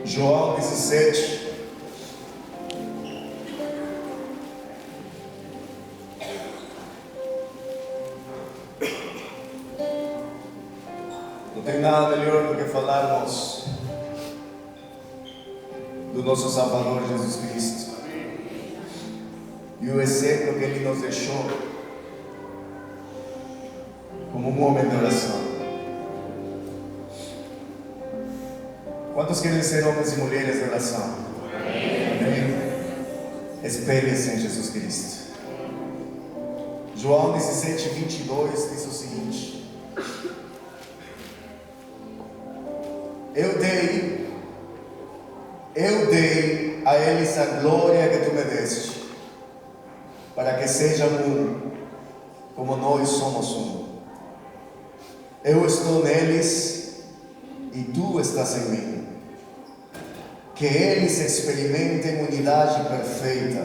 João 17. Não tem nada melhor do que falarmos do nosso Salvador Jesus Cristo e o exemplo que Ele nos deixou como um homem de oração. Quantos querem ser homens e mulheres de oração? Amém. Espelhem-se em Jesus Cristo. João 17, 22 diz o seguinte: Eu dei a eles a glória que tu me deste, para que sejam um, como nós somos um. Eu estou neles e tu estás em mim. Que eles experimentem unidade perfeita,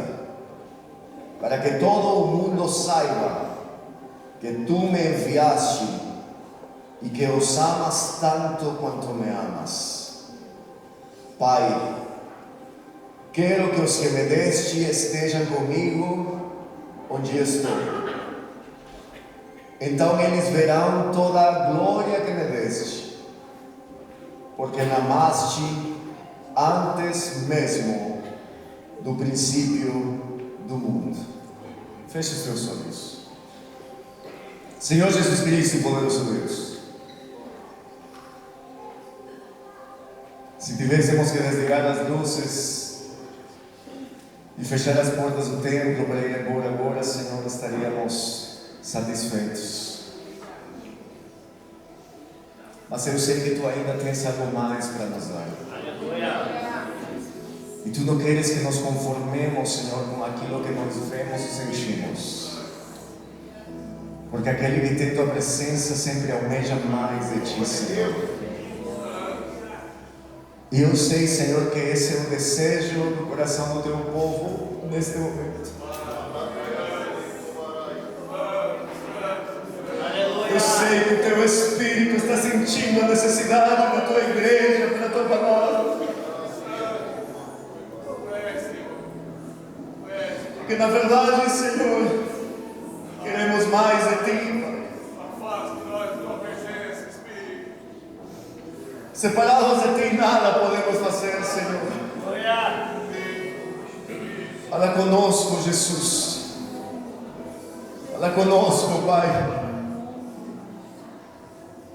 para que todo o mundo saiba que tu me enviaste e que os amas tanto quanto me amas. Pai, quero que os que me deste estejam comigo onde estou. Então eles verão toda a glória que me deste, porque me amaste antes mesmo do princípio do mundo. Feche os teus olhos. Senhor Jesus Cristo e poderoso Deus, se tivéssemos que desligar as luzes e fechar as portas do templo para ir embora agora, Senhor, estaríamos satisfeitos. Mas eu sei que Tu ainda tens algo mais para nos dar. E Tu não queres que nos conformemos, Senhor, com aquilo que nós vemos e sentimos. Porque aquele que tem Tua presença sempre almeja mais de Ti, Senhor. E eu sei, Senhor, que esse é o desejo do coração do Teu povo neste momento. Eu sei que o Teu Espírito está sentindo a necessidade da Tua igreja, da Tua palavra. Porque na verdade, Senhor, queremos mais de Ti. Afaste nós da Tua presença, Espírito. Separados de Ti nada podemos fazer, Senhor. Fala conosco, Jesus. Fala conosco, Pai.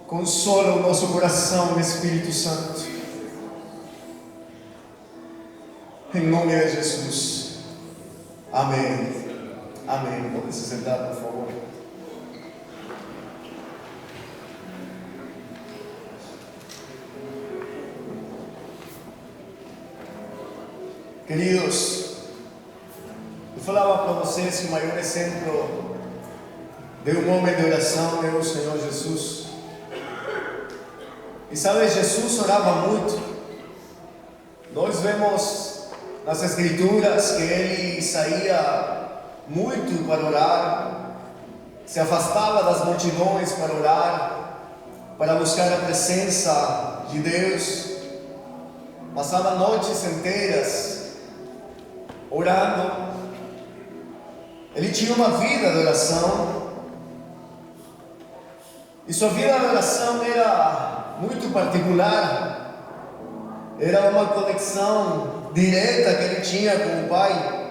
Consola o nosso coração, Espírito Santo. Em nome de Jesus. Amém. Amém. Pode se sentar, por favor. Queridos, eu falava para vocês que o maior exemplo de um homem de oração é o Senhor Jesus. E sabe, Jesus orava muito. Nós vemos nas Escrituras que Ele saía muito para orar, se afastava das multidões para orar, para buscar a presença de Deus, passava noites inteiras orando. Ele tinha uma vida de oração, e sua vida de oração era muito particular. Era uma conexão direta que ele tinha com o Pai.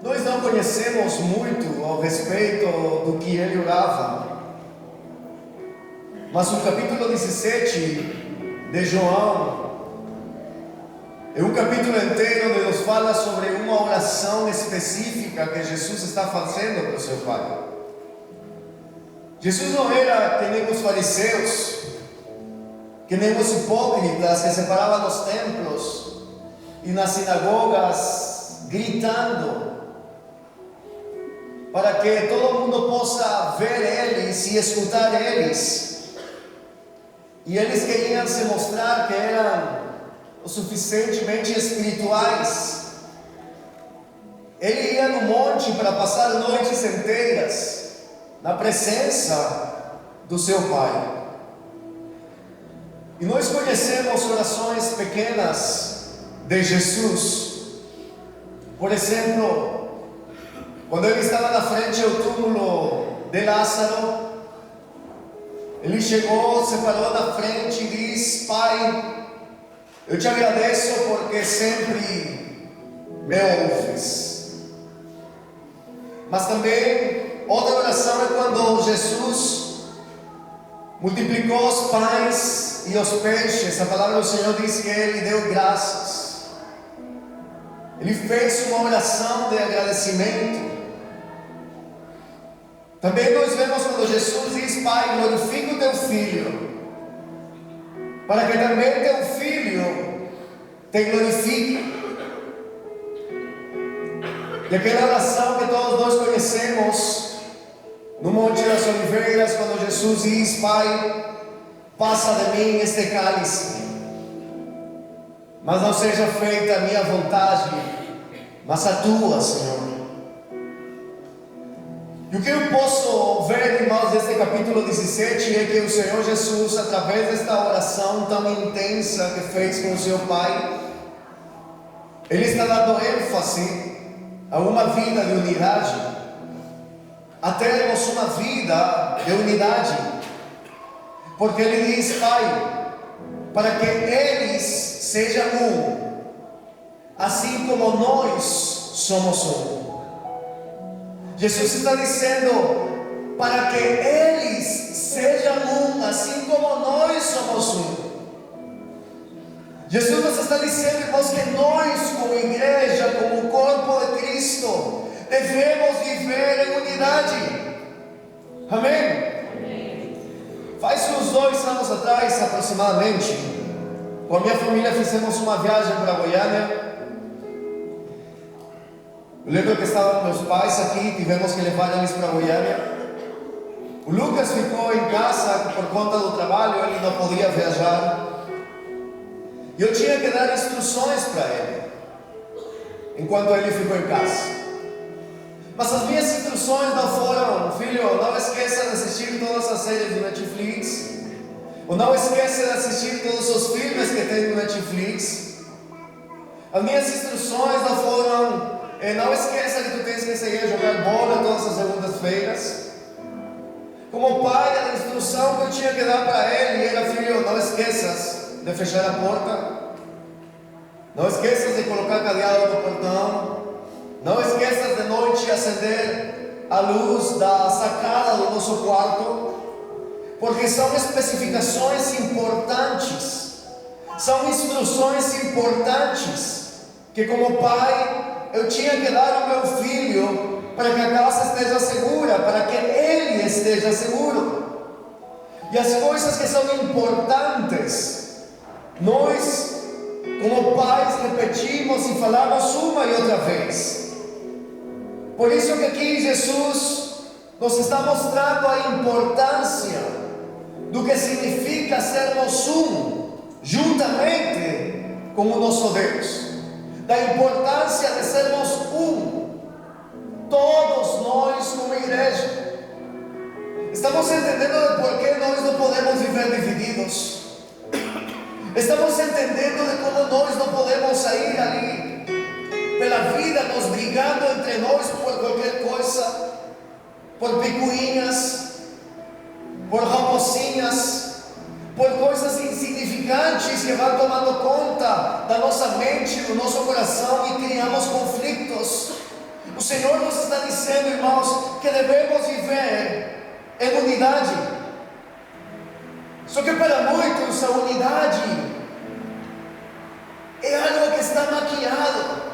Nós não conhecemos muito ao respeito do que ele orava, mas o capítulo 17 de João é um capítulo inteiro onde nos fala sobre uma oração específica que Jesus está fazendo para o seu Pai. Jesus não era que nem os fariseus, que nem os hipócritas que se paravam nos templos e nas sinagogas gritando para que todo mundo possa ver eles e escutar eles. E eles queriam se mostrar que eram o suficientemente espirituais. Ele ia no monte para passar noites inteiras na presença do seu Pai. E nós conhecemos orações pequenas pequenas de Jesus. Por exemplo, quando ele estava na frente do túmulo de Lázaro, ele chegou, se parou na frente e disse: Pai, eu te agradeço porque sempre me ouves. Mas também, outra oração é quando Jesus multiplicou os pães e os peixes. A palavra do Senhor diz que Ele deu graças. Ele fez uma oração de agradecimento. Também nós vemos quando Jesus diz: Pai, glorifica o teu Filho, para que também teu Filho te glorifique. E aquela oração que todos nós conhecemos no Monte das Oliveiras, quando Jesus diz: Pai, passa de mim este cálice, mas não seja feita a minha vontade, mas a tua, Senhor. E o que eu posso ver, irmãos, deste capítulo 17 é que o Senhor Jesus, através desta oração tão intensa que fez com o seu Pai, Ele está dando ênfase a uma vida de unidade, a termos uma vida de unidade, porque Ele diz: Pai, para que eles sejam um, assim como nós somos um. Jesus está dizendo para que eles sejam um, assim como nós somos um. Jesus nos está dizendo, irmãos, que nós, como igreja, como corpo de Cristo, devemos viver em unidade. Amém? Faz uns 2 anos atrás, aproximadamente, com a minha família fizemos uma viagem para Goiânia. Eu lembro que estavam meus pais aqui, tivemos que levar eles para Goiânia. O Lucas ficou em casa por conta do trabalho, ele não podia viajar. E eu tinha que dar instruções para ele, enquanto ele ficou em casa. Mas as minhas instruções não foram: filho, não esqueça de assistir todas as séries do Netflix, ou não esqueça de assistir todos os filmes que tem no Netflix. As minhas instruções não foram: não esqueça que tu tens que sair a jogar bola todas as segundas-feiras. Como pai, a instrução que eu tinha que dar para ele era: filho, não esqueças de fechar a porta, não esqueças de colocar cadeado no portão, não esqueças de noite acender a luz da sacada do nosso quarto, porque são especificações importantes, são instruções importantes que, como pai, eu tinha que dar ao meu filho para que a casa esteja segura, para que ele esteja seguro. E as coisas que são importantes, nós, como pais, repetimos e falamos uma e outra vez. Por isso que aqui Jesus nos está mostrando a importância do que significa sermos um, juntamente com o nosso Deus. Da importância de sermos um, todos nós como igreja. Estamos entendendo de por que nós não podemos viver divididos. Estamos entendendo de como nós não podemos sair ali pela vida nos brigando entre nós por qualquer coisa, por picuinhas, por raposinhas, por coisas insignificantes que vão tomando conta da nossa mente, do nosso coração, e criamos conflitos. O Senhor nos está dizendo, irmãos, que devemos viver em unidade. Só que para muitos a unidade é algo que está maquiado.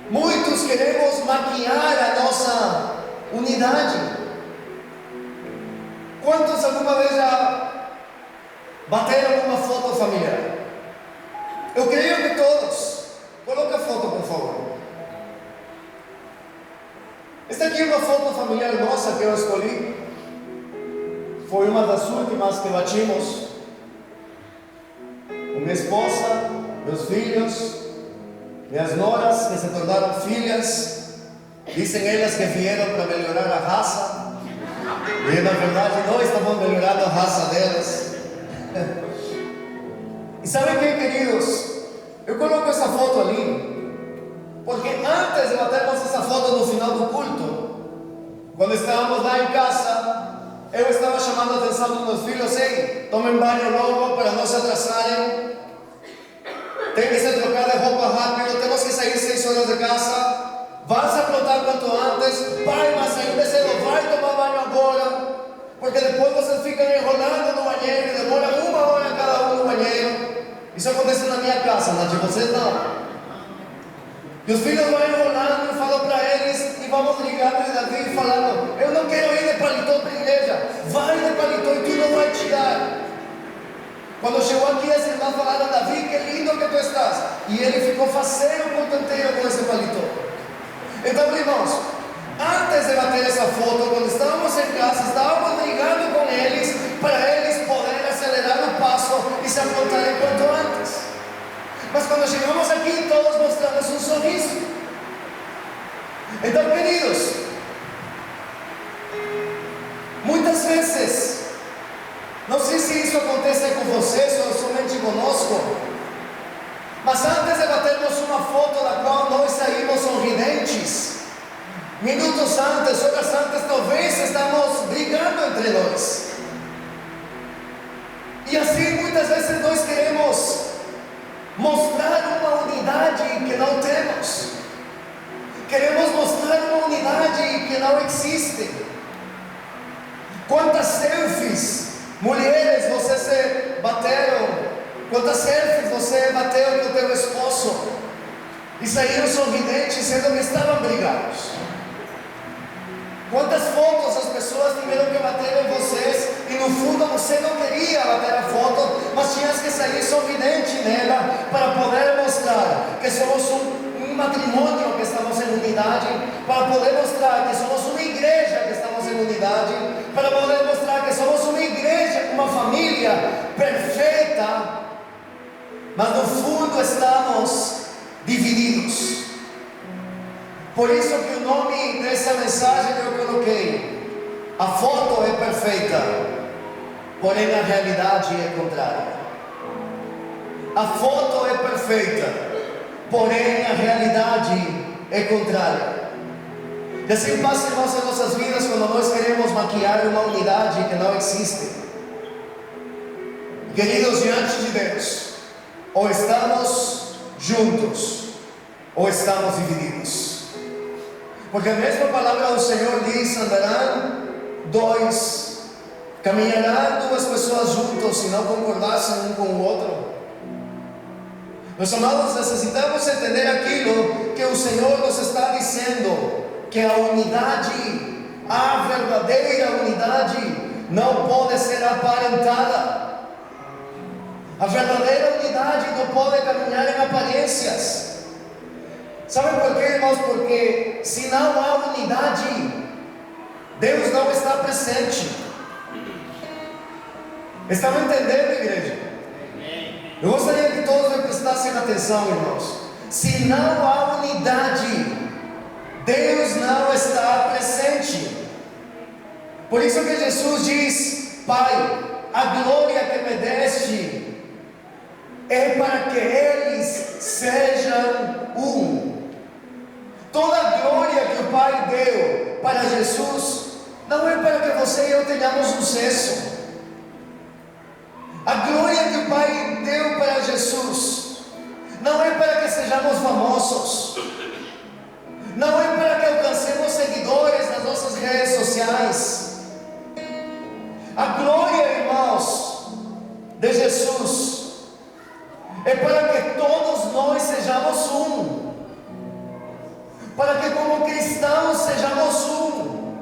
Muitos queremos maquiar a nossa unidade. Quantos alguma vez já bateram uma foto familiar? Eu creio que todos. Coloca a foto, por favor. Esta aqui é uma foto familiar nossa que eu escolhi. Foi uma das últimas que batimos. Com minha esposa, meus filhos, minhas noras que se tornaram filhas. Dizem elas que vieram para melhorar a raça, e na verdade não estavam melhorando a raça delas. E sabe o que, queridos? Eu coloco essa foto ali, porque antes de batermos essa foto no final do culto, quando estávamos lá em casa, eu estava chamando a atenção dos meus filhos: ei, tomem banho logo para não se atrasarem, tem que se trocar de roupa rápido, temos que sair 6 horas de casa, vão se aprontar quanto antes, pai, mas ainda cedo, vai tomar banho agora, porque depois vocês ficam enrolando no banheiro e demora 1 hora cada um no banheiro. Isso acontece na minha casa, mas de vocês não. E os filhos vão enrolando, eu falo para eles, e vamos ligando e Davi falando: eu não quero ir de paletó para a igreja, vai de paletó e tu não vai tirar. Quando chegou aqui, as irmãs falaram: Davi, que lindo que tu estás. E ele ficou faceiro o culto inteiro com esse paletó. Então, irmãos, antes de bater essa foto, quando estávamos em casa, estávamos ligando com eles para eles poderem acelerar o passo e se aprontarem quanto antes. Mas quando chegamos aqui, todos mostramos um sorriso. Então, queridos, muitas vezes, não sei se isso acontece com vocês ou somente conosco, mas antes de batermos uma foto da qual nós saímos sorridentes, minutos antes, horas antes, talvez estamos brigando entre nós. E assim muitas vezes nós queremos mostrar uma unidade que não temos. Queremos mostrar uma unidade que não existe. Quantas selfies, mulheres, você se bateram? Quantas selfies você bateu com o teu esposo e saíram sorridentes, sendo que estavam brigados? Quantas fotos as pessoas tiveram que bater em vocês e no fundo você não queria bater a foto, mas tinhas que sair sorridente nela para poder mostrar que somos um matrimônio que estamos em unidade, para poder mostrar que somos uma igreja que estamos em unidade, para poder mostrar que somos uma igreja, uma família perfeita, mas no fundo estamos divididos. Por isso que o nome dessa mensagem que eu coloquei: a foto é perfeita, porém a realidade é contrária. A foto é perfeita, porém a realidade é contrária. E assim passa, irmãos, em nossas vidas quando nós queremos maquiar uma unidade que não existe. Queridos, diante de Deus, ou estamos juntos, ou estamos divididos. Porque a mesma palavra do Senhor diz: caminharão 2 pessoas juntos se não concordassem um com o outro. Meus amados, necessitamos entender aquilo que o Senhor nos está dizendo, que a unidade, a verdadeira unidade, não pode ser aparentada. A verdadeira unidade não pode caminhar em aparências. Sabe por quê, irmãos? Porque se não há unidade, Deus não está presente. Estão entendendo, igreja? Eu gostaria que todos me prestassem atenção, irmãos. Se não há unidade, Deus não está presente. Por isso que Jesus diz: Pai, a glória que me deste é para que eles sejam um. Toda a glória que o Pai deu para Jesus não é para que você e eu tenhamos sucesso. A glória que o Pai deu para Jesus não é para que sejamos famosos, não é para que alcancemos seguidores nas nossas redes sociais. A glória, irmãos, de Jesus é para que todos nós sejamos um, para que como cristãos sejamos um,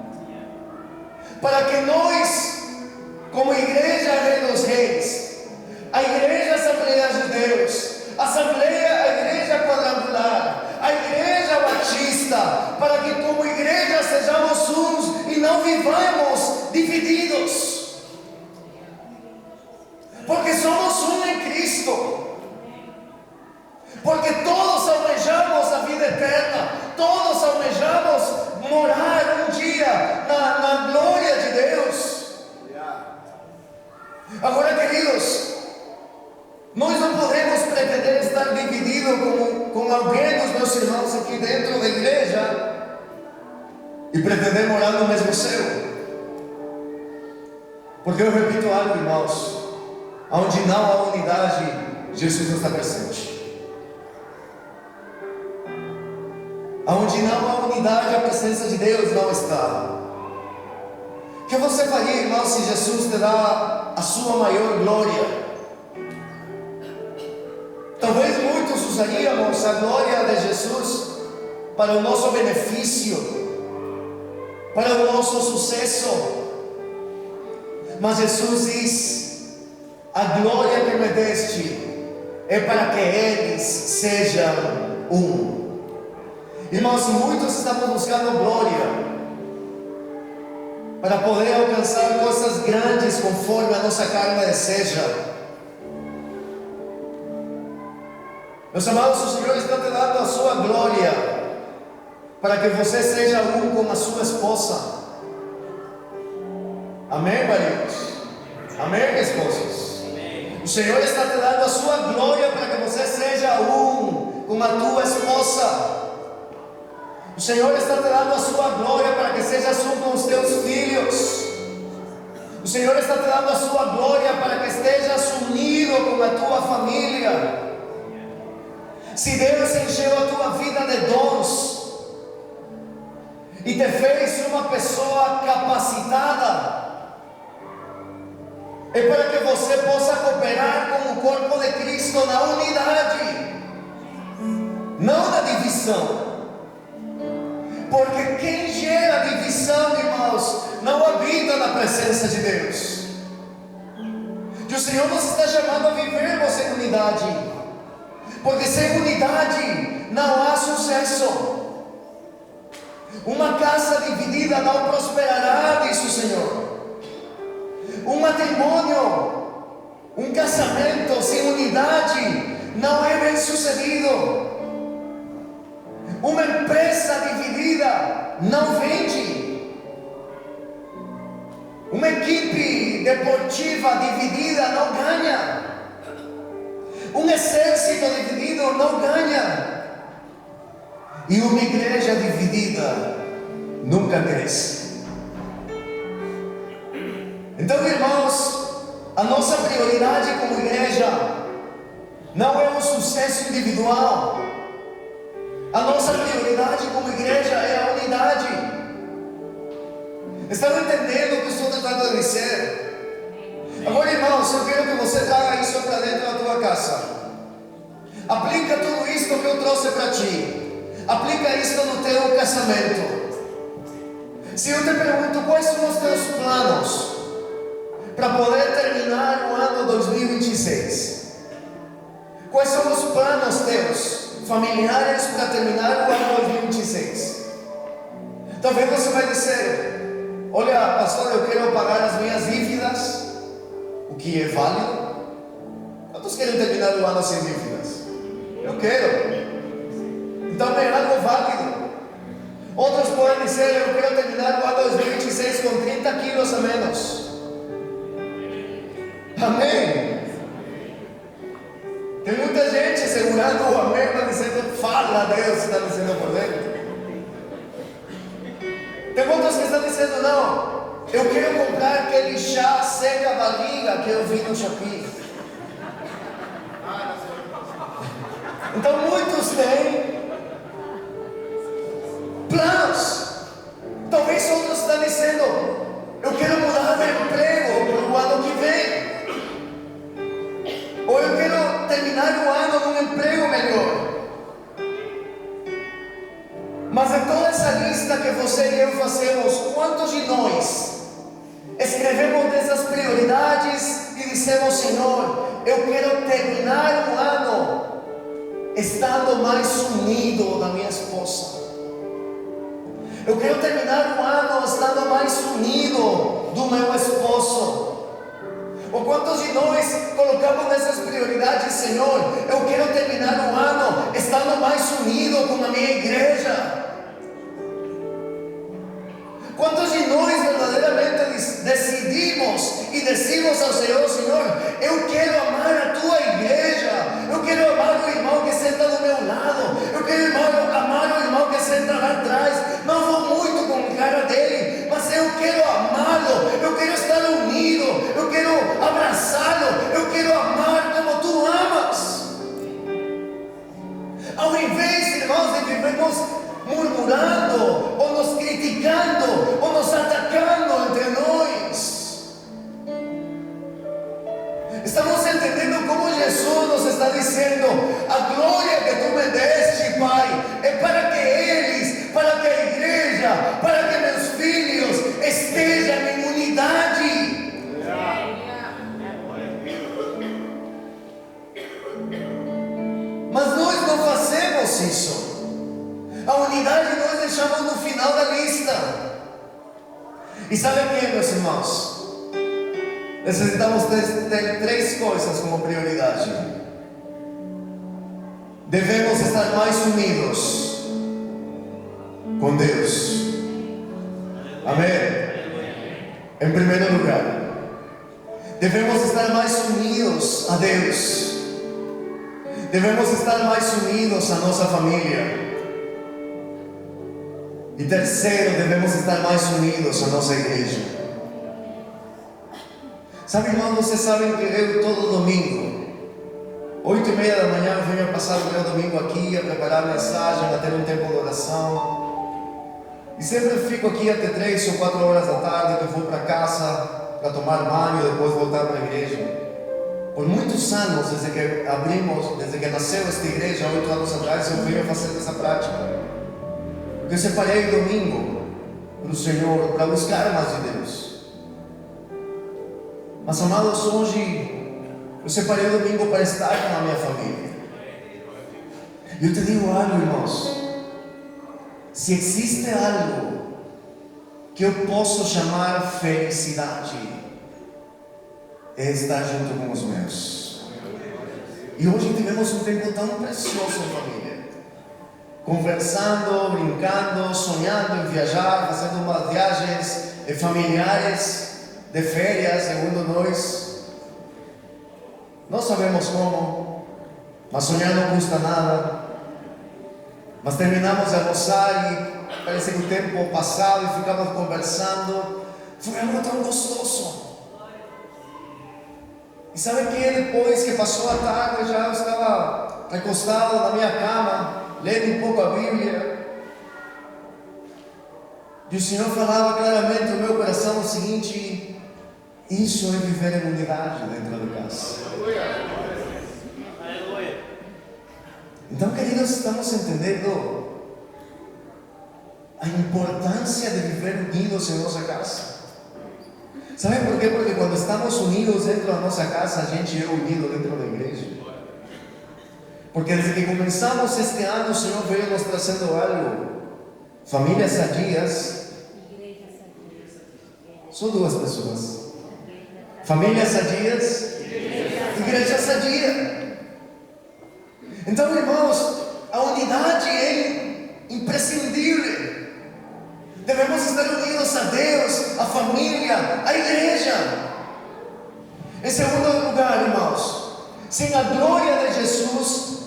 para que nós, como igreja Rei dos Reis, a igreja Assembleia de Deus, a igreja quadrangular, a igreja batista, para que como igreja sejamos uns e não vivamos divididos, porque somos um em Cristo, porque todos almejamos a vida eterna, todos almejamos morar um dia na glória de Deus. Agora, queridos, nós não alguém dos meus irmãos aqui dentro da igreja e pretender morar no mesmo céu. Porque eu repito algo, irmãos: onde não há unidade, Jesus não está presente. Onde não há unidade, a presença de Deus não está. O que você faria, irmão, se Jesus te dá a sua maior glória? Talvez muitos usaríamos a glória de Jesus para o nosso benefício, para o nosso sucesso. Mas Jesus diz: a glória que me deste é para que eles sejam um. Irmãos, muitos estavam buscando glória para poder alcançar coisas grandes conforme a nossa carne deseja. Meus amados, o Senhor está te dando a sua glória para que você seja um com a sua esposa. Amém, maridos? Amém, esposos? O Senhor está te dando a sua glória para que você seja um com a tua esposa. O Senhor está te dando a sua glória para que sejas um com os teus filhos. O Senhor está te dando a sua glória para que estejas unido com a tua família. Se Deus encheu a tua vida de dons e te fez uma pessoa capacitada, é para que você possa cooperar com o corpo de Cristo na unidade, não na divisão. Porque quem gera divisão, irmãos, não habita na presença de Deus. E o Senhor nos está chamando a vivermos em unidade. Porque sem unidade não há sucesso. Uma casa dividida não prosperará, diz o Senhor. Um matrimônio, um casamento sem unidade não é bem sucedido. Uma empresa dividida não vende. Uma equipe deportiva dividida não ganha. Um exército dividido não ganha. E uma igreja dividida nunca cresce. Então, irmãos, a nossa prioridade como igreja não é o sucesso individual. A nossa prioridade como igreja é a unidade. Estão entendendo o que estou tentando dizer? Agora, irmãos, eu quero que você traga isso para dentro da tua casa. Aplica tudo isso que eu trouxe para ti. Aplica isso no teu casamento. Se eu te pergunto quais são os teus planos para poder terminar o ano 2026, quais são os planos teus familiares para terminar o ano 2026? Talvez você vai dizer: olha, pastor, eu quero pagar as minhas dívidas, o que é válido. Quantos querem terminar o ano sem dívidas? Eu quero. Então é algo válido. Outros podem dizer: eu quero terminar o ano 2026 com 30 quilos a menos. Amém? Tem muita gente segurando o amém, mas dizendo: fala, Deus está dizendo por dentro. Tem outros que estão dizendo: não, eu quero comprar aquele chá seca a barriga que eu vi no Shopee. Então muitos têm planos. Talvez outros estão dizendo: eu quero mudar de emprego para o ano que vem. Ou eu quero terminar o ano num emprego melhor. Mas em toda essa lista que você e eu fazemos, quantos de nós escrevemos dessas prioridades e dizemos: Senhor, eu quero terminar o ano estando mais unido da minha esposa. Eu quero terminar o ano estando mais unido do meu esposo. Ou quantos de nós colocamos nessas prioridades: Senhor, eu quero terminar o ano estando mais unido com a minha igreja. Quantos de nós verdadeiramente decidimos e decimos ao Senhor: Senhor, eu quero amar a tua igreja, eu quero amar o irmão que senta do meu lado, Então, em vez, irmãos, de vivermos murmurando, ou nos criticando, ou nos atacando entre nós, estamos entendendo como Jesus nos está dizendo: a glória que tu me deste, Pai, é para que eles, para que a igreja, para que meus filhos estejam em unidade. Mas nós não fazemos isso. A unidade nós deixamos no final da lista. E sabe o que, meus irmãos? Necessitamos ter três coisas como prioridade. Devemos estar mais unidos com Deus. Amém? Em primeiro lugar, devemos estar mais unidos a Deus. Devemos estar mais unidos à nossa família. E terceiro, devemos estar mais unidos à nossa igreja. Sabe, irmão, vocês sabem que eu todo domingo, 8:30 da manhã, eu venho passar o meu domingo aqui a preparar mensagem, a ter um tempo de oração. E sempre fico aqui até 3 ou 4 horas da tarde, que eu vou para casa para tomar banho e depois voltar para a igreja. Por muitos anos, desde que abrimos, desde que nasceu esta igreja, 8 anos atrás, eu venho fazendo essa prática. Porque eu separei domingo para o Senhor, para buscar mais de Deus. Mas, amados, hoje eu separei o domingo para estar com a minha família. E eu te digo algo, irmãos: se existe algo que eu posso chamar felicidade, é estar junto com os meus. E hoje tivemos um tempo tão precioso em família, conversando, brincando, sonhando em viajar, fazendo umas viagens familiares de férias, segundo nós. Não sabemos como, mas sonhar não custa nada. Mas terminamos de almoçar e parece que o tempo passou e ficamos conversando. Foi algo tão gostoso. E sabe que depois que passou a tarde, já eu estava recostado na minha cama, lendo um pouco a Bíblia. E o Senhor falava claramente no meu coração o seguinte: isso é viver em unidade dentro da casa. Então, queridos, estamos entendendo a importância de viver unidos em nossa casa. Sabe por quê? Porque quando estamos unidos dentro da nossa casa, a gente é unido dentro da igreja. Porque desde que começamos este ano, o Senhor veio nos trazendo algo. Famílias sadias. São duas pessoas. Famílias sadias, igreja sadia. Então, irmãos, a unidade é imprescindível. Devemos estar unidos a Deus, a família, a igreja. Em segundo lugar, irmãos, sem a glória de Jesus,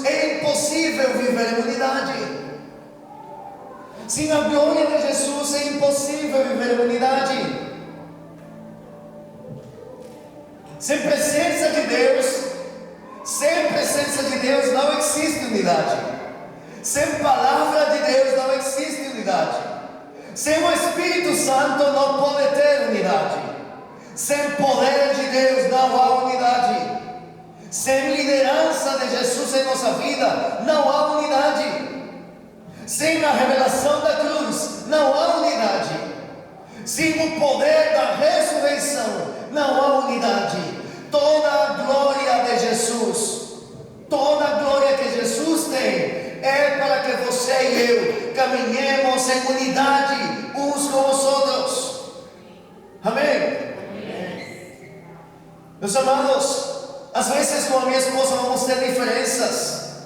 é impossível viver em unidade. Sem a glória de Jesus é impossível viver em unidade. Sem presença de Deus não existe unidade. Sem palavra de Deus não existe unidade. Sem o Espírito Santo não pode ter unidade. Sem poder de Deus não há unidade. Sem liderança de Jesus em nossa vida não há unidade. Sem a revelação da cruz não há unidade. Sem o poder da ressurreição não há unidade. Toda a glória de Jesus, toda a glória que Jesus tem, é para que você e eu caminhemos em unidade uns com os outros. Amém? Meus amados, às vezes com a minha esposa vamos ter diferenças,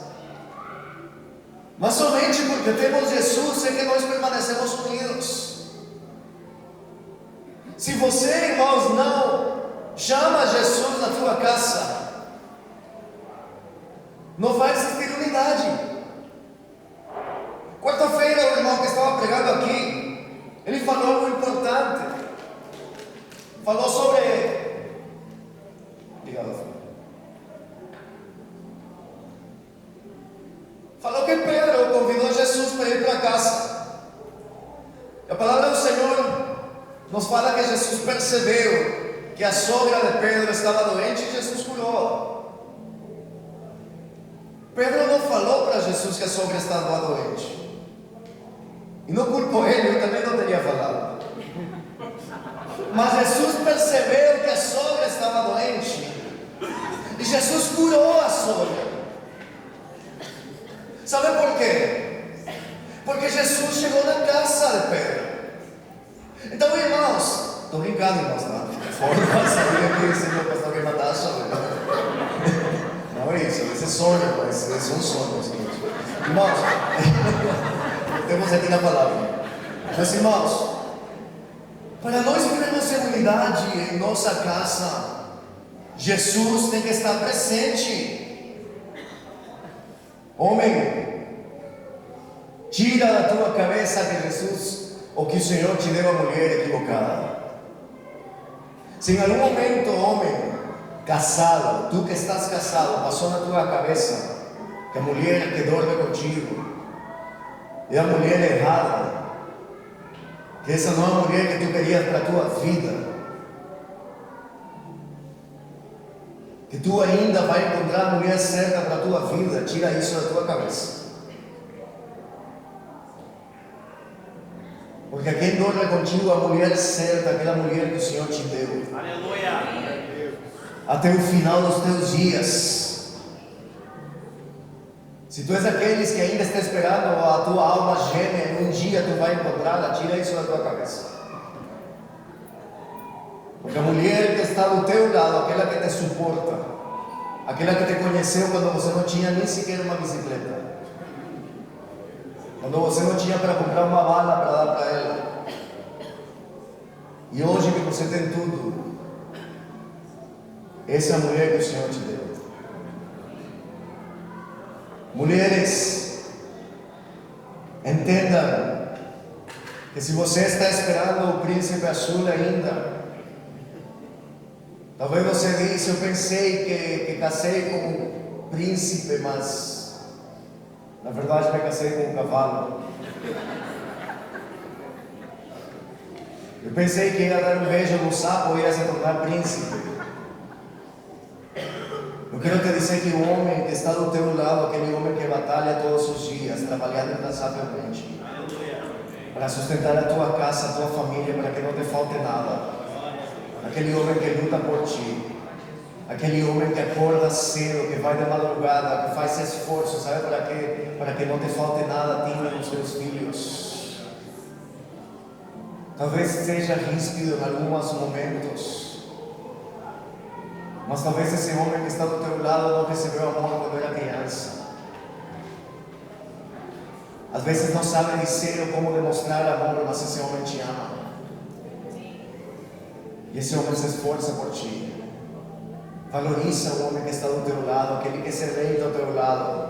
mas somente porque temos Jesus é que nós permanecemos unidos. Se você, irmãos, não chama Jesus na tua casa, não vai existir unidade. Quarta-feira, o irmão que estava pregando aqui, ele falou algo importante. Falou sobre... Obrigado, filho. que Pedro convidou a Jesus para ir para casa. A palavra do Senhor nos fala que Jesus percebeu que a sogra de Pedro estava doente e Jesus curou. Pedro não falou para Jesus que a sogra estava doente. E não culpou ele, eu também não teria falado. Mas Jesus percebeu que a sogra estava doente. E Jesus curou a sogra. Sabe por quê? Porque Jesus chegou na casa de Pedro. Então, irmãos, estou brincando, irmãos, não? Fora, sabia que o Senhor pastor que matar a sogra. Não é isso, esse é sonho, mas são sonhos. Irmãos, temos aqui na palavra. Mas, irmãos, para nós vivermos em unidade em nossa casa, Jesus tem que estar presente. Homem, tira da tua cabeça que Jesus, ou que o Senhor te deu a mulher equivocada. Se em algum momento, homem, casado, tu que estás casado, passou na tua cabeça que a mulher que dorme contigo é a mulher errada, que essa não é a mulher que tu querias para a tua vida, que tu ainda vai encontrar a mulher certa para a tua vida, tira isso da tua cabeça. Porque quem dorme contigo é a mulher certa, aquela mulher que o Senhor te deu. Aleluia. Até o final dos teus dias. Se tu és aqueles que ainda está esperando a tua alma gêmea, um dia tu vai encontrá-la, tira isso da tua cabeça. Porque a mulher que está do teu lado, aquela que te suporta, aquela que te conheceu quando você não tinha nem sequer uma bicicleta, quando você não tinha para comprar uma bala para dar para ela, e hoje que você tem tudo, essa é a mulher que o Senhor te deu. Mulheres, entendam que se você está esperando o príncipe azul ainda, talvez você disse, eu pensei que casei com um príncipe, mas na verdade me casei com um cavalo. Eu pensei que ia dar um beijo no sapo e ia se tornar príncipe. Eu quero te dizer que o homem que está do teu lado, aquele homem que batalha todos os dias, trabalhando incansavelmente, para sustentar a tua casa, a tua família, para que não te falte nada. Aquele homem que luta por ti, aquele homem que acorda cedo, que vai de madrugada, que faz esforço, sabe para quê? Para que não te falte nada a ti e aos teus filhos. Talvez seja ríspido em alguns momentos, mas talvez esse homem que está do teu lado não recebeu amor quando era criança. Às vezes não sabe dizer ou como demonstrar amor, mas esse homem te ama. E esse homem se esforça por ti. Valoriza o homem que está do teu lado, aquele que se deita ao teu lado.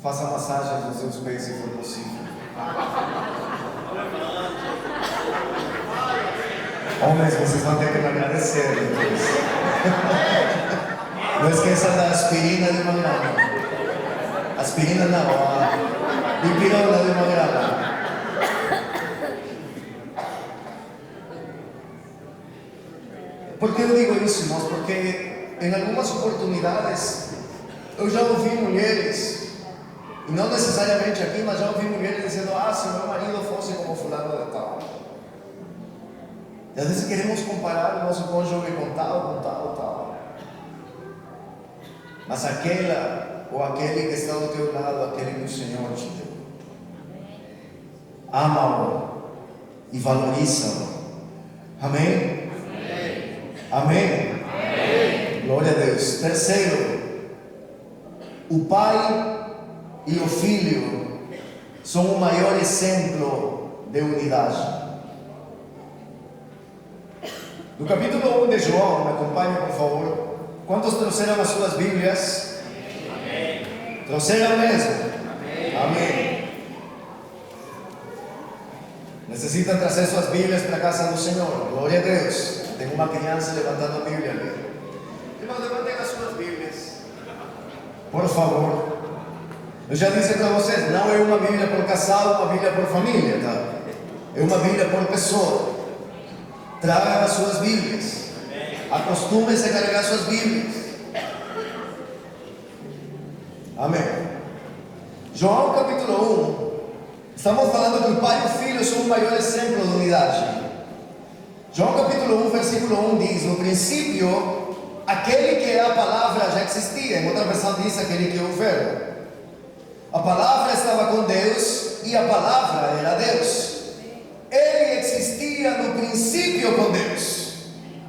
Faça massagem nos seus pés se for possível. Homens, vocês vão ter que me agradecer depois. Não esqueça da aspirina de uma grama. Aspirina não, a dipirona de uma grama. Por que eu digo isso, irmãos? Porque em algumas oportunidades eu já ouvi mulheres, e não necessariamente aqui, mas já ouvi mulheres dizendo, se meu marido fosse como fulano de tal. E às vezes queremos comparar o nosso cônjuge com tal. Mas aquela ou aquele que está do teu lado, aquele que o Senhor te deu, ama-o e valoriza-o. Amém? Amém? Amém? Glória a Deus. Terceiro, o pai e o filho são o maior exemplo de unidade. No capítulo 1 de João, me acompanhe por favor. Quantos trouxeram as suas Bíblias? Amém. Trouxeram mesmo? Amém. Amém. Necessitam trazer suas Bíblias para a casa do Senhor. Glória a Deus. Tem uma criança levantando a Bíblia ali. Irmãos, levantem as suas Bíblias. Por favor. Eu já disse para vocês, não é uma Bíblia por casal, uma Bíblia por família, tá? É uma Bíblia por pessoa. Traga as suas Bíblias. Acostume-se a carregar suas Bíblias. Amém. João capítulo 1. Estamos falando que o pai e o filho são o maior exemplo de unidade. João capítulo 1, versículo 1 diz: no princípio, aquele que é a palavra já existia. Em outra versão diz aquele que é o verbo. A palavra estava com Deus e a palavra era Deus. Ele existia no princípio com Deus.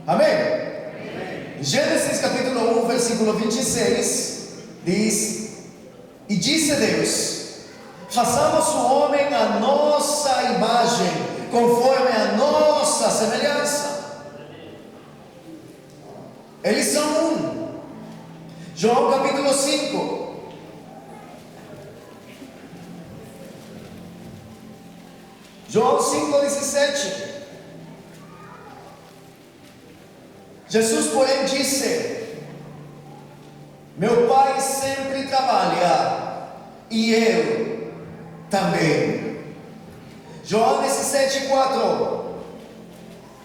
Amém? Gênesis capítulo 1, versículo 26 diz: e disse Deus: façamos o homem à nossa imagem, conforme a nossa semelhança. Eles são um. João capítulo 5. João 5,17. Jesus, porém, disse: meu Pai sempre trabalha e eu também. João 17,4.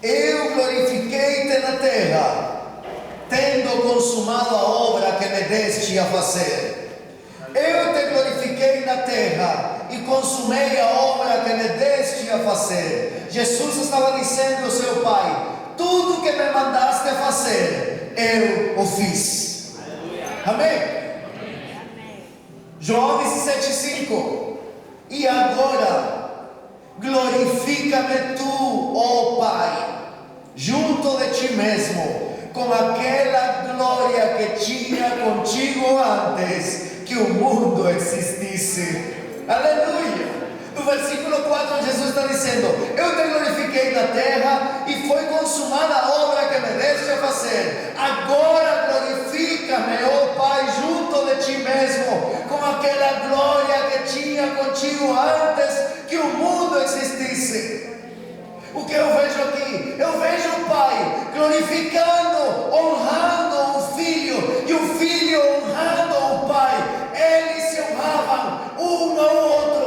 Eu glorifiquei-te na terra, tendo consumado a obra que me deste a fazer. Eu te glorifiquei na terra e consumei a obra que me deste a fazer. Jesus estava dizendo ao seu Pai: tudo que me mandaste a fazer, eu o fiz. Amém? João 17,5. E agora glorifica-me tu, ó Pai, junto de ti mesmo, com aquela glória que tinha contigo antes que o mundo existisse. Aleluia! No versículo 4, Jesus está dizendo: eu te glorifiquei na terra e foi consumada a obra que me deste a fazer. Agora glorifica-me, ó Pai, junto de ti mesmo, com aquela glória que tinha contigo antes que o mundo existisse. O que eu vejo aqui? Eu vejo o Pai glorificando, honrando o Filho, e o Filho honrando o Pai. Eles se honravam um ao outro.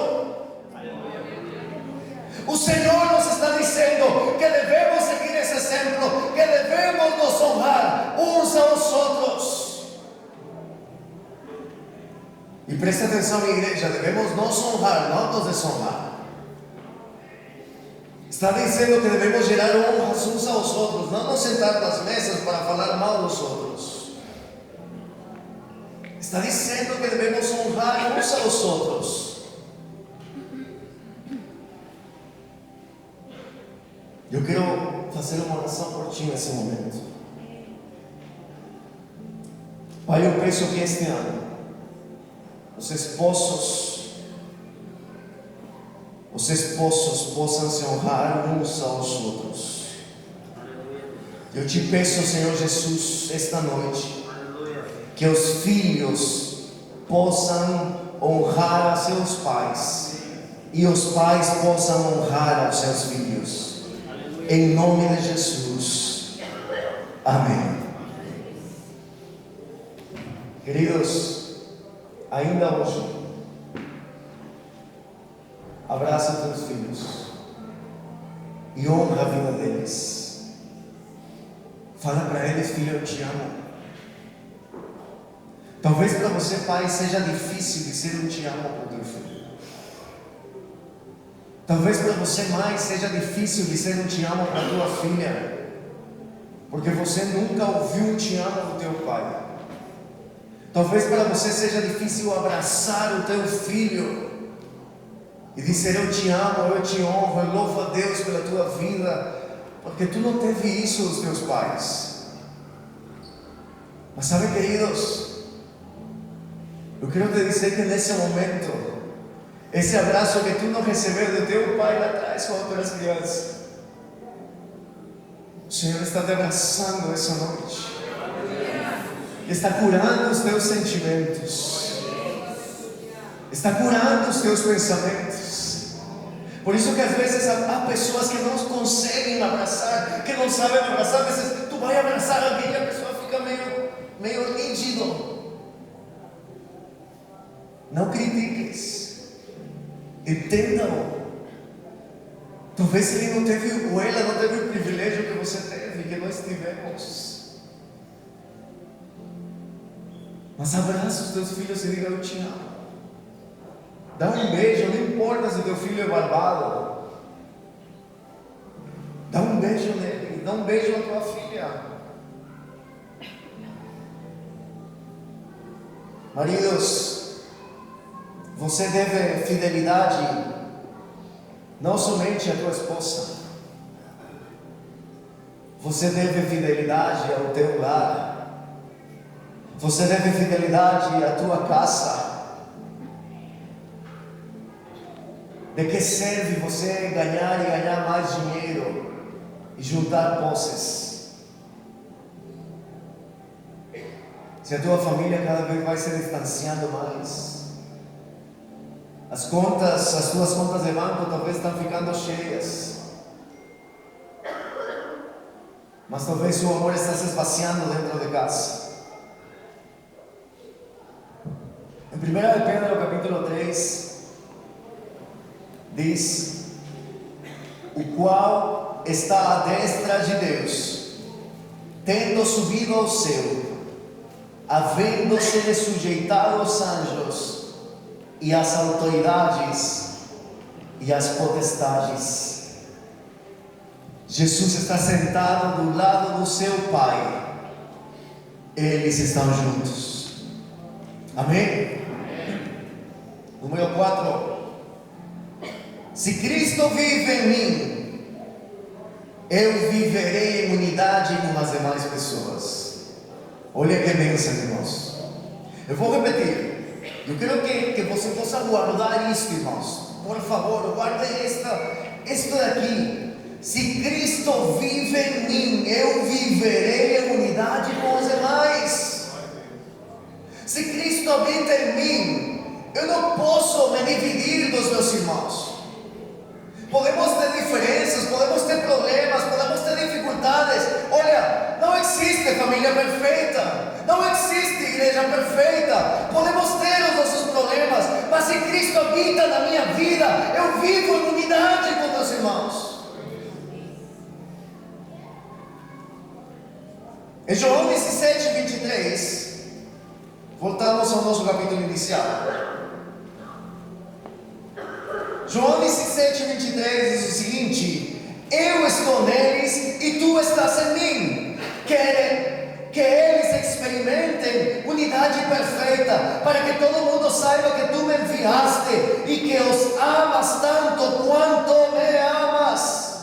O Senhor nos está dizendo que devemos seguir esse exemplo, que devemos nos honrar uns aos outros. E preste atenção, minha igreja, devemos nos honrar, não nos desonrar. Está dizendo que devemos gerar honras uns aos outros, não nos sentar nas mesas para falar mal dos outros. Está dizendo que devemos honrar uns aos outros. Eu quero fazer uma oração por ti nesse momento. Pai, eu peço que este ano os esposos possam se honrar uns aos outros. Eu te peço, Senhor Jesus, esta noite, que os filhos possam honrar a seus pais e os pais possam honrar aos seus filhos. Em nome de Jesus. Amém. Queridos, ainda hoje, abraça teus filhos e honra a vida deles. Fala para eles: filho, eu te amo. Talvez para você, pai, seja difícil dizer eu te amo para o teu filho. Talvez para você, mãe, seja difícil dizer eu te amo para a tua filha, porque você nunca ouviu o te amo do teu pai. Talvez para você seja difícil abraçar o teu filho e dizer eu te amo, eu te honro, eu louvo a Deus pela tua vida, porque tu não teve isso dos teus pais. Mas sabe, queridos, eu quero te dizer que nesse momento, esse abraço que tu não recebeu do teu pai lá atrás quando tu eras criança, o Senhor está te abraçando essa noite. Está curando os teus sentimentos. Está curando os teus pensamentos. Por isso que às vezes há pessoas que não conseguem abraçar, que não sabem abraçar. Às vezes tu vai abraçar alguém e a pessoa fica meio rígido. Não critiques. Entenda-o. Talvez ele não teve, ou ela não teve o privilégio que você teve, que nós tivemos. Mas abraça os teus filhos e diga: eu te amo. Dá um beijo, não importa se teu filho é barbado. Dá um beijo nele, dá um beijo na tua filha. Maridos, você deve fidelidade não somente à tua esposa. Você deve fidelidade ao teu lar. Você deve fidelidade à tua casa. De que serve você ganhar e ganhar mais dinheiro e juntar posses, se a tua família cada vez vai se distanciando mais? As tuas contas de banco talvez estão ficando cheias, mas talvez o amor está se esvaziando dentro de casa. Em 1 Pedro capítulo 3 diz: o qual está à destra de Deus, tendo subido ao céu, havendo-se sujeitado aos anjos e às autoridades e às potestades. Jesus está sentado do lado do seu Pai. Eles estão juntos. Amém? Número 4. Se Cristo vive em mim, eu viverei em unidade com as demais pessoas. Olha que bênção, irmãos. Eu vou repetir. Eu quero que você possa guardar isto, irmãos. Por favor, guarde isto daqui. Se Cristo vive em mim, eu viverei em unidade com os demais. Se Cristo habita em mim, eu não posso me dividir dos meus irmãos. Podemos ter diferenças, podemos ter problemas, podemos ter dificuldades. Olha, não existe família perfeita, não existe igreja perfeita. Podemos ter os nossos problemas, mas se Cristo habita na minha vida, eu vivo em unidade com meus irmãos. Em João 17:23, voltamos ao nosso capítulo inicial. João 17:23 diz o seguinte: eu estou neles e tu estás em mim. Que eles experimentem unidade perfeita, para que todo mundo saiba que tu me enviaste e que os amas tanto quanto me amas.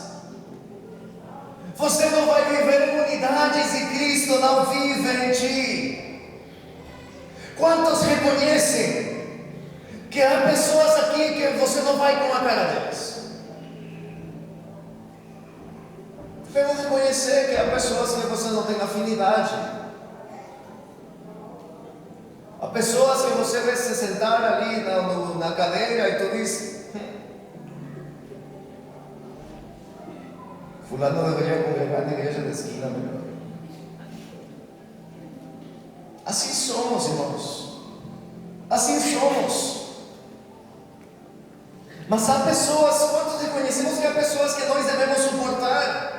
Você não vai viver em unidade se Cristo não vive em ti. Quantos reconhecem que há pessoas aqui que você não vai com a cara deles? Devemos reconhecer que há pessoas que você não tem afinidade. Há pessoas que você vê se sentar ali na cadeira e tu diz: fulano deveria congregar na igreja da esquina melhor. Assim somos, irmãos. Assim somos. Mas há pessoas, quantos reconhecemos que há pessoas que nós devemos suportar?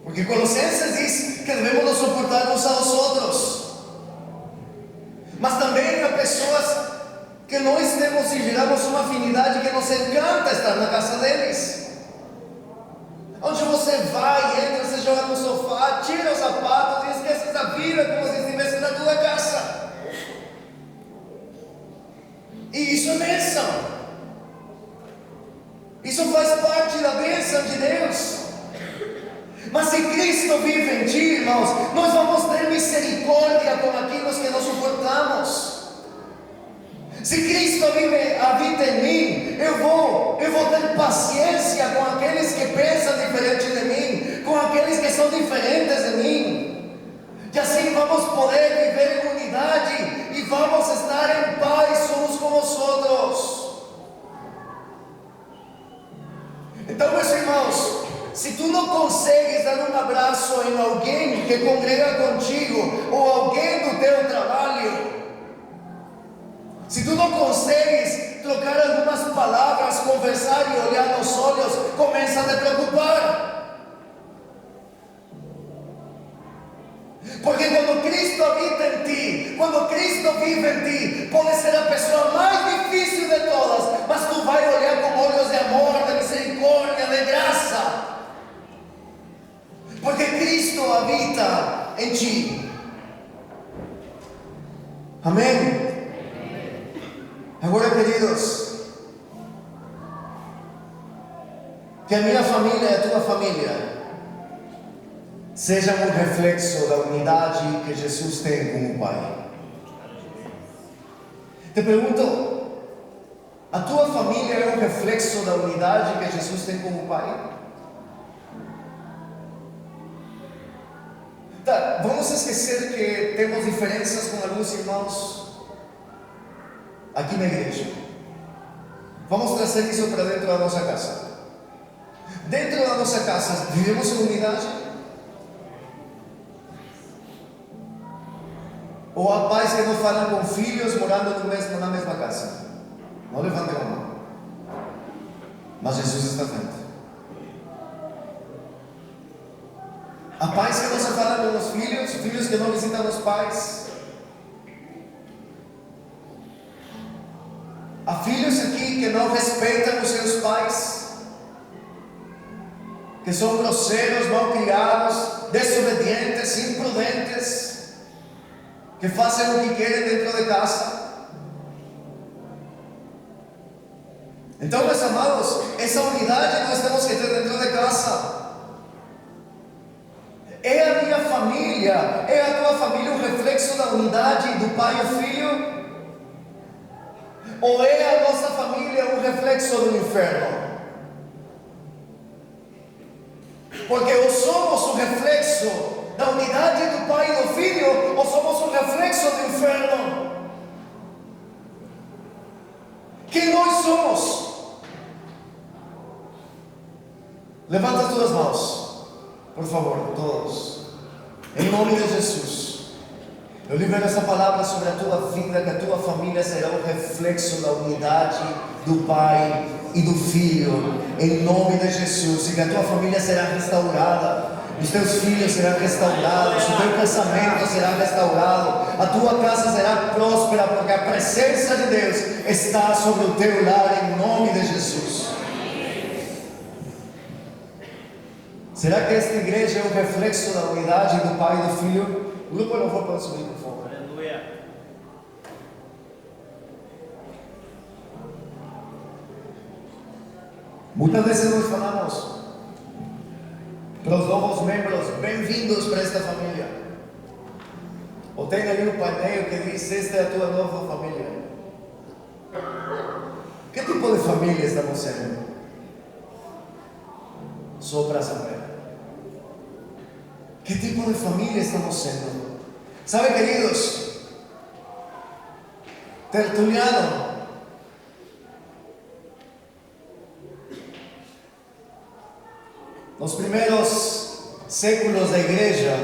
Porque Colossenses diz que devemos nos suportar uns aos outros. Mas também há pessoas que nós temos e geramos uma afinidade que nos encanta estar na casa deles. Onde você vai, entra, você joga no sofá, tira os sapatos e esquece da vida como se estivesse na tua casa. E isso é bênção. Isso faz parte da bênção de Deus. Mas se Cristo vive em ti, irmãos, nós vamos ter misericórdia com aqueles que não suportamos. Se Cristo habita em mim, eu vou ter paciência com aqueles que pensam diferente de mim, com aqueles que são diferentes de mim. E assim vamos poder viver em unidade e vamos estar em paz uns com os outros. Então, meus irmãos, se tu não consegues dar um abraço em alguém que congrega contigo, ou alguém do teu trabalho, Se tu não consegues trocar algumas palavras, conversar e olhar nos olhos, começa a te preocupar. Porque quando Cristo habita em ti, quando Cristo vive em ti, pode ser a pessoa mais difícil de todas, mas tu vai olhar com olhos de amor, de misericórdia, de graça. Porque Cristo habita em ti. Amém? Agora, queridos, que a minha família e a tua família sejam um reflexo da unidade que Jesus tem com o Pai. Te pergunto, a tua família é um reflexo da unidade que Jesus tem com o Pai? Tá, vamos esquecer que temos diferenças com alguns irmãos aqui na igreja. Vamos trazer isso para dentro da nossa casa. Dentro da nossa casa, vivemos em unidade? Ou há pais que não falam com filhos morando na mesma casa? Não levantem a mão. Mas Jesus está vendo. Há pais que não se falam com os filhos, filhos que não visitam os pais. Há filhos aqui que não respeitam os seus pais, que são grosseiros, mal criados, desobedientes, imprudentes, que fazem o que querem dentro de casa. Então, meus amados, essa unidade nós temos que ter dentro de casa. É a minha família, é a tua família um reflexo da unidade do pai e do filho? Ou é a nossa família um reflexo do inferno? Porque ou somos um reflexo da unidade do pai e do filho, ou somos um reflexo do inferno? Quem nós somos? Levanta as tuas mãos. Por favor, todos, em nome de Jesus, eu libero essa palavra sobre a tua vida, que a tua família será um reflexo da unidade do Pai e do Filho, em nome de Jesus, e que a tua família será restaurada, os teus filhos serão restaurados, o teu casamento será restaurado, a tua casa será próspera, porque a presença de Deus está sobre o teu lar, em nome de Jesus. Será que esta igreja é um reflexo da unidade do Pai e do Filho? O grupo não for para subir, por favor. Aleluia. Muitas vezes nós falamos para os novos membros, bem-vindos para esta família. Ou tem ali um painel que diz, esta é a tua nova família. Que tipo de família estamos sendo? Só para saber. Que tipo de família estamos sendo? Sabe, queridos, Tertuliano nos primeiros séculos da igreja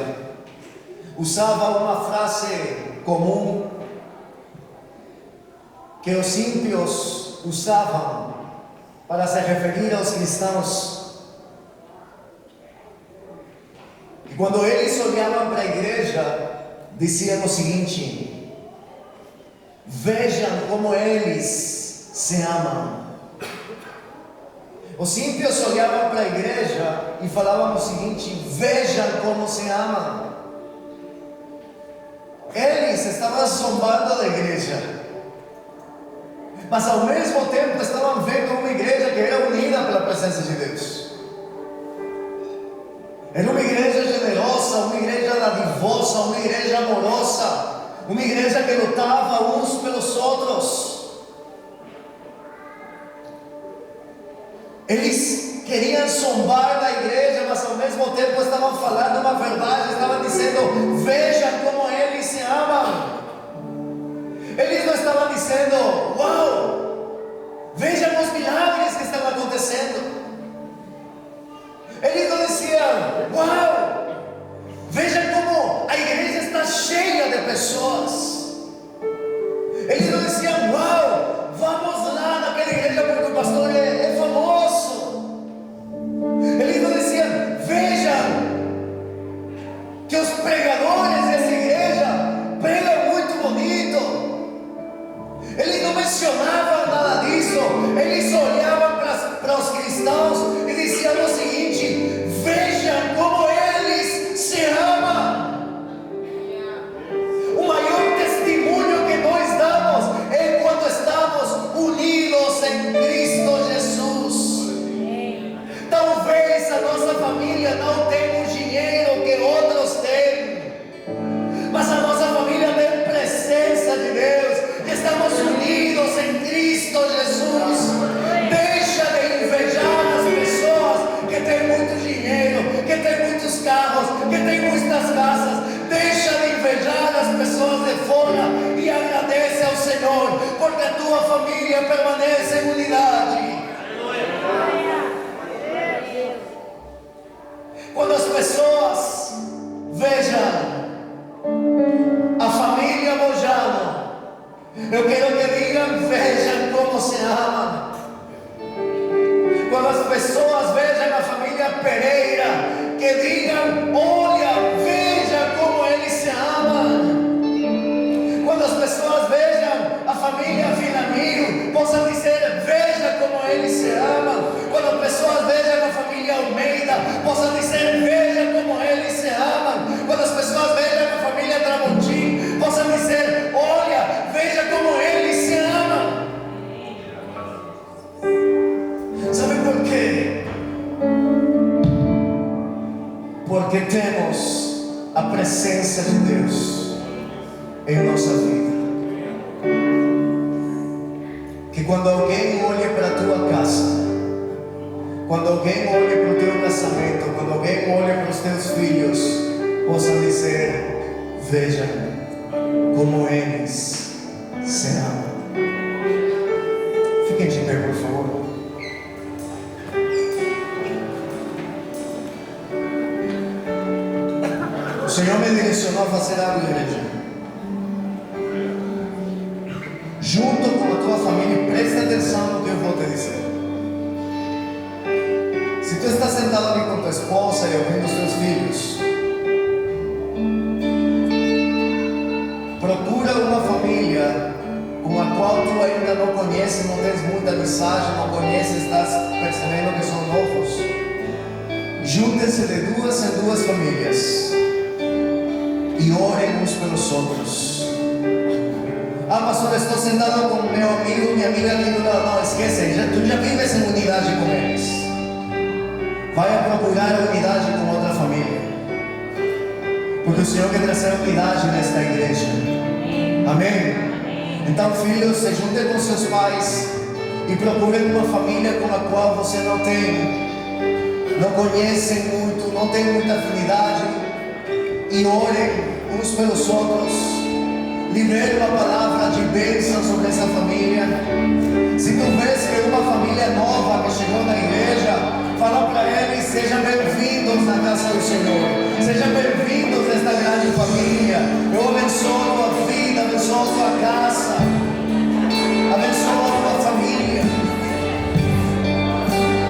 usava uma frase comum que os ímpios usavam para se referir aos cristãos. E quando eles olhavam para a igreja, diziam o seguinte: vejam como eles se amam. Os ímpios olhavam para a igreja e falavam o seguinte: vejam como se amam. Eles estavam zombando da igreja, mas ao mesmo tempo estavam vendo uma igreja que era unida pela presença de Deus. Era uma igreja generosa, uma igreja dadivosa, uma igreja amorosa, uma igreja que lutava uns pelos outros. Eles queriam zombar da igreja, mas ao mesmo tempo estavam falando uma verdade, estavam dizendo: vejam como eles se amam. Eles não estavam dizendo: uau, vejam os milagres que estão acontecendo. Eles não diziam: uau, veja como a igreja está cheia de pessoas. Eles não diziam: uau, Eu quero que digam: vejam como se amam. Quando as pessoas vejam a família Pereira, que digam: olha, veja como eles se amam. Quando as pessoas vejam a família Vinamiro, possam dizer: veja como eles se amam. Quando as pessoas vejam a família Almeida, possam dizer: veja como eles se amam. Quando as pessoas vejam a família Tramontim, possam dizer: olha, veja como eles se amam. Sabe por quê? Porque temos a presença de Deus em nossa vida. Que quando alguém olhe para a tua casa, quando alguém olhe para o teu casamento, quando alguém olhe para os teus filhos, possam dizer: vejam como eles se amam. Fiquem de pé, por favor. O Senhor me direcionou a fazer algo, igreja. Junto com a tua família, presta atenção no que eu vou te dizer. Se tu estás sentado ali com tua esposa e ouvindo os teus filhos, procura uma família com a qual tu ainda não conheces, não tens muita amizade, não conheces, estás percebendo que são novos. Juntem-se de duas em duas famílias e orem uns pelos outros. Ah, pastor, estou sentado com meu amigo, minha amiga ali do lado. Não, esquece, tu já vives em unidade com eles. Vai a procurar unidade com outra família, porque o Senhor quer trazer unidade nesta igreja. Amém? Então, filhos, se juntem com seus pais e procurem uma família com a qual você não conhecem muito, não tem muita afinidade, e orem uns pelos outros. Libere uma palavra de bênção sobre essa família. Se tu vês que é uma família nova que chegou na igreja, fala para eles: sejam bem-vindos na casa do Senhor, sejam bem-vindos nesta grande família.